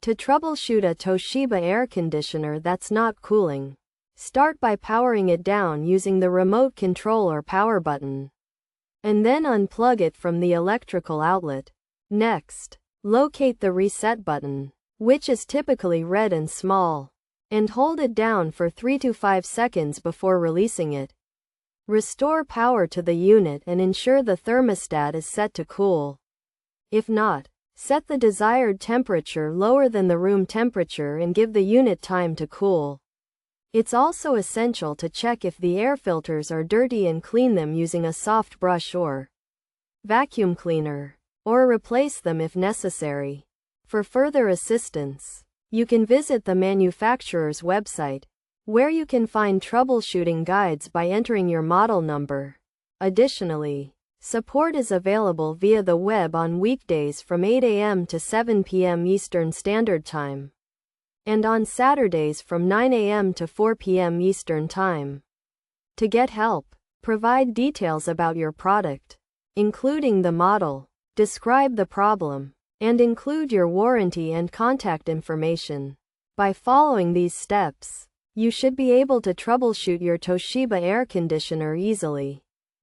To troubleshoot a Toshiba air conditioner that's not cooling, start by powering it down using the remote control or power button, and then unplug it from the electrical outlet. Next, locate the reset button, which is typically red and small, and hold it down for 3 to 5 seconds before releasing it. Restore power to the unit and ensure the thermostat is set to cool. If not, set the desired temperature lower than the room temperature and give the unit time to cool. It's also essential to check if the air filters are dirty and clean them using a soft brush or vacuum cleaner, or replace them if necessary. For further assistance, you can visit the manufacturer's website, where you can find troubleshooting guides by entering your model number. Additionally, support is available via the web on weekdays from 8 a.m. to 7 p.m. Eastern Standard Time, and on Saturdays from 9 a.m. to 4 p.m. Eastern Time. To get help, provide details about your product, including the model, describe the problem, and include your warranty and contact information. By following these steps, you should be able to troubleshoot your Toshiba air conditioner easily.